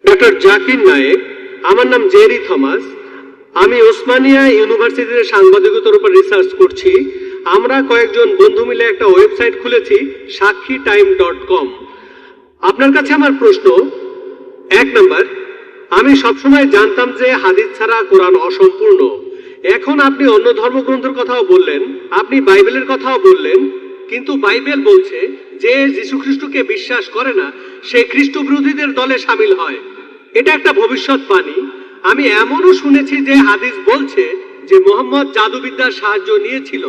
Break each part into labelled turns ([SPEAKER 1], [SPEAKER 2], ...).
[SPEAKER 1] Doctor Zakir Naik, আমার নাম Jerry Thomas. আমি ওসমানিয়া ইউনিভার্সিটির সাংবাদিকতার উপর রিসার্চ করছি। আমরা কয়েকজন বন্ধু মিলে একটা ওয়েবসাইট খুলেছি, সাক্ষীটাইম.com। আপনার কাছে আমার প্রশ্ন, 1 নাম্বার, আমি সবসময় জানতাম যে হাদিস ছাড়া কোরআন অসম্পূর্ণ। এখন আপনি অন্য ধর্মগ্রন্থের কথাও বললেন, আপনি বাইবেলের কথাও বললেন, কিন্তু বাইবেল বলছে যে যীশু খ্রিস্টকে বিশ্বাস করে না সে খ্রিস্ট বিরোধীদের দলে সামিল হয়। এটা একটা ভবিষ্যৎবাণী। আমি এমনও শুনেছি যে হাদিস বলছে যে মোহাম্মদ জাদুবিদ্যার সাহায্য নিয়েছিল।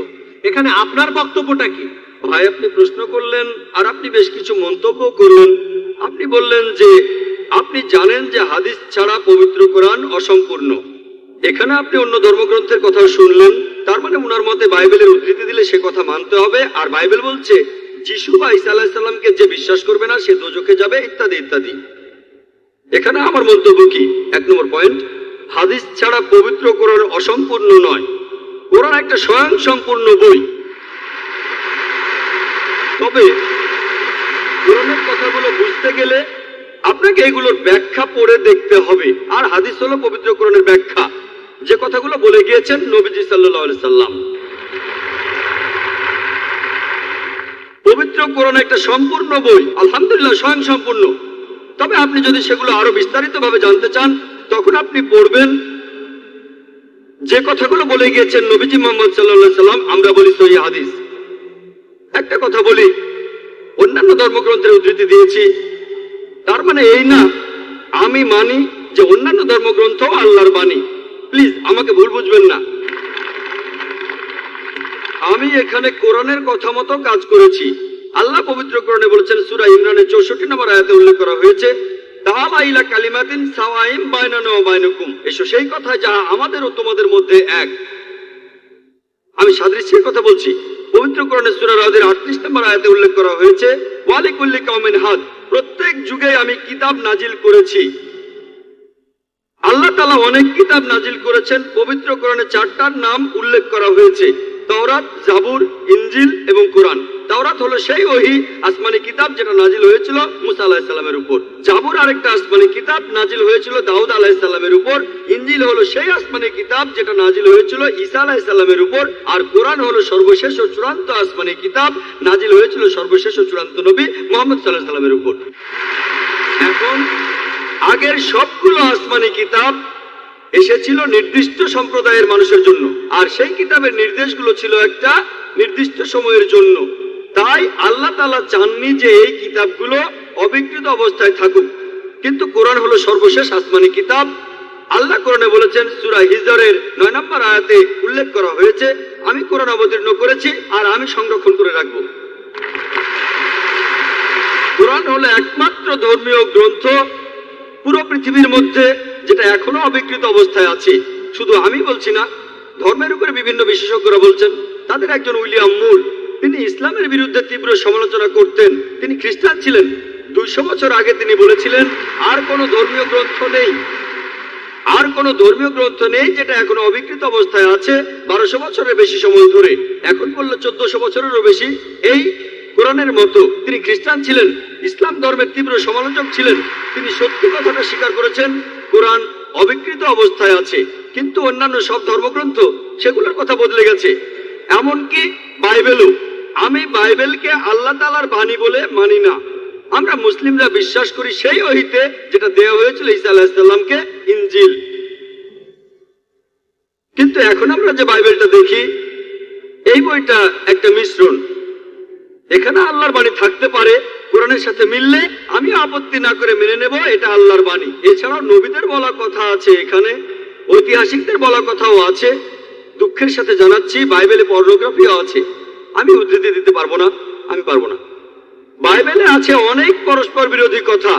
[SPEAKER 1] এখানে আপনার বক্তব্যটা কি?
[SPEAKER 2] ভাই, আপনি প্রশ্ন করলেন আর আপনি বেশ কিছু মন্তব্য করলেন। আপনি বললেন যে আপনি জানেন যে হাদিস ছাড়া পবিত্র কোরআন অসম্পূর্ণ। এখানে আপনি অন্য ধর্মগ্রন্থের কথা শুনলেন, তার মানে ওনার মতে বাইবেলের উদ্ধৃতি দিলে সে কথা মানতে হবে। আর বাইবেল বলছে যিশু বা ঈসা আলাইহিস সালামকে যে বিশ্বাস করবে না সে দোজখে যাবে, ইত্যাদি ইত্যাদি। এখানে আমার মন্তব্য কি? 1 নম্বর পয়েন্ট, হাদিস ছাড়া পবিত্র কোরআন অসম্পূর্ণ নয়। কোরআন একটা স্বয়ং সম্পূর্ণ বই। তবে কোরআনের কথাগুলো বুঝতে গেলে আপনাকে এগুলোর ব্যাখ্যা পড়ে দেখতে হবে। আর হাদিস হলো পবিত্র কোরআনের ব্যাখ্যা, যে কথাগুলো বলে গিয়েছেন নবীজি সাল্লাল্লাহু আলাইহি সাল্লাম। পবিত্র কোরআন একটা সম্পূর্ণ বই, আলহামদুলিল্লাহ স্বয়ং সম্পূর্ণ। তবে আপনি যদি সেগুলো আরো বিস্তারিতভাবে জানতে চান, তখন আপনি পড়বেন যে কথাগুলো বলে গিয়েছেন নবীজি মুহাম্মদ সাল্লাল্লাহু আলাইহি সাল্লাম। আমরা বলি সহিহ হাদিস। একটা কথা বলি, অন্যান্য ধর্মগ্রন্থের উদ্ধৃতি দিয়েছি, তার মানে এই না আমি মানি যে অন্যান্য ধর্মগ্রন্থ আল্লাহর বাণী। প্লিজ আমাকে ভুল বুঝবেন না। আমি এখানে কোরআনের কথা মতো কাজ করেছি। আল্লাহ পবিত্র কোরআনে বলেছেন, সূরা ইমরানের 64 নম্বর আয়াতে উল্লেখ করা হয়েছে, তাআলা ইলা কালিমাতিন সাওয়াইম বাইনানা ওয়া বাইনাকুম। এসো সেই কথা যা আমাদের ও তোমাদের মধ্যে এক। আমি সাদৃশ্যের কথা বলছি। পবিত্র কোরআনের সূরা রাদের 38 নম্বর আয়াতে উল্লেখ করা হয়েছে, ওয়া লিকুল্লি কওমিন হাদ। প্রত্যেক যুগে আমি কিতাব নাজিল করেছি। আল্লাহ তাআলা অনেক কিতাব নাজিল করেছেন। পবিত্র কোরআনে 4টার নাম উল্লেখ করা হয়েছে, তাওরাত, জাবুর, ইনজিল এবং কোরআন। তাওরাত হলো সেই ওহী আসমানি কিতাব যেটা নাজিল হয়েছিল মুসা আলাইহিস সালামের উপর। জাবুর আরেকটা আসমানি কিতাব নাজিল হয়েছিল দাউদ আলাইহিস সালামের উপর। ইনজিল হলো সেই আসমানি কিতাব যেটা নাজিল হয়েছিল ঈসা আলাইহিস সালামের উপর। আর কোরআন হলো সর্বশেষ ও চূড়ান্ত আসমানি কিতাব, নাজিল হয়েছিল সর্বশেষ ও চূড়ান্ত নবী মুহাম্মদ সাল্লাল্লাহু আলাইহি সাল্লামের উপর। এখন আগের সবগুলো আসমানি কিতাব এসেছিল নির্দিষ্ট সম্প্রদায়ের মানুষের জন্য, আর সেই কিতাবের নির্দেশগুলো ছিল একটা নির্দিষ্ট সময়ের জন্য। তাই আল্লাহ তাআলা চাননি যে এই কিতাবগুলো অবিকৃত অবস্থায় থাকুক। কিন্তু কোরআন হলো সর্বশেষ আসমানি কিতাব। আল্লাহ কোরআনে বলেছেন, সূরা হিজরের 9 নম্বর আয়াতে উল্লেখ করা হয়েছে, আমি কোরআন অবতীর্ণ করেছি আর আমি সংরক্ষণ করে রাখব। কোরআন হলো একমাত্র ধর্মীয় গ্রন্থ পুরো পৃথিবীর মধ্যে যেটা এখনো অবিকৃত অবস্থায় আছে। শুধু আমি বলছি না, ধর্মের উপরে বিভিন্ন বিশেষজ্ঞরা বলছেন। তাদের একজন উইলিয়াম মুর, তিনি ইসলামের বিরুদ্ধে তীব্র সমালোচনা করতেন। তিনি খ্রিস্টান ছিলেন। 200 বছর আগে তিনি বলেছিলেন, আর কোনো ধর্মীয় গ্রন্থ নেই যেটা এখনো অবিকৃত অবস্থায় আছে 1200 বছরের বেশি সময় ধরে। এখন বললো 1400 বছরেরও বেশি। এই কোরআনের মতো তিনি খ্রিস্টান ছিলেন, ইসলাম ধর্মের তীব্র সমালোচক ছিলেন। তিনি সত্যি কথাটা স্বীকার করেছেন, কোরআন অবিকৃত অবস্থায় আছে। কিন্তু অন্যান্য সব ধর্মগ্রন্থ সেগুলোর কথা বদলে গেছে, এমনকি বাইবেলও। আমি বাইবেলকে আল্লাহ তাআলার বাণী বলে মানি না। আমরা মুসলিমরা বিশ্বাস করি সেই ওহীতে যেটা দেওয়া হয়েছিল ঈসা আলাইহিস সালামকে, ইনজিল। কিন্তু এখন আমরা যে বাইবেলটা দেখি, এই বইটা একটা মিশ্রণ। এখানে আল্লাহর বাণী থাকতে পারে, কোরআনের সাথে মিললে আমি আপত্তি না করে মেনে নেব এটা আল্লাহর বাণী। এছাড়াও নবীদের বলা কথা আছে, এখানে ঐতিহাসিকদের বলা কথাও আছে। দুঃখের সাথে জানাচ্ছি, বাইবেলে পর্নোগ্রাফিও আছে। আমি উদ্ধৃতি দিতে পারবো না, আমি পারবো না। বাইবেলে আছে অনেক পরস্পর বিরোধী কথা,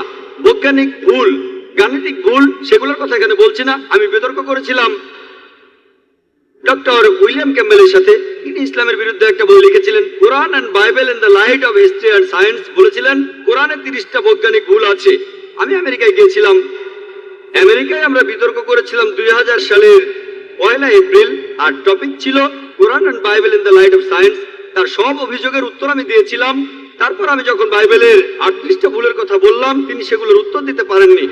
[SPEAKER 2] বৈজ্ঞানিক ভুল, গাণিতিক ভুল, সেগুলোর কথা এখানে বলছি না। আমি বিতর্ক করেছিলাম ডক্টর উইলিয়াম ক্যাম্বেলের সাথে। তিনি ইসলামের বিরুদ্ধে একটা বই লিখেছিলেন, Quran and Bible in the light of history and science. বলেছিলেন কোরআনে 30টা বৈজ্ঞানিক ভুল আছে। আমি আমেরিকায় গিয়েছিলাম। আমেরিকায় আমরা বিতর্ক করেছিলাম 2000 সালের 1 এপ্রিল, আর টপিক ছিল Quran and Bible in the light of science. তার সব অভিযোগের উত্তর আমি দিয়েছিলাম। তারপর আমি যখন বাইবেলের 38টা ভুলের কথা বললাম, তিনি সেগুলোর উত্তর দিতে পারেননি।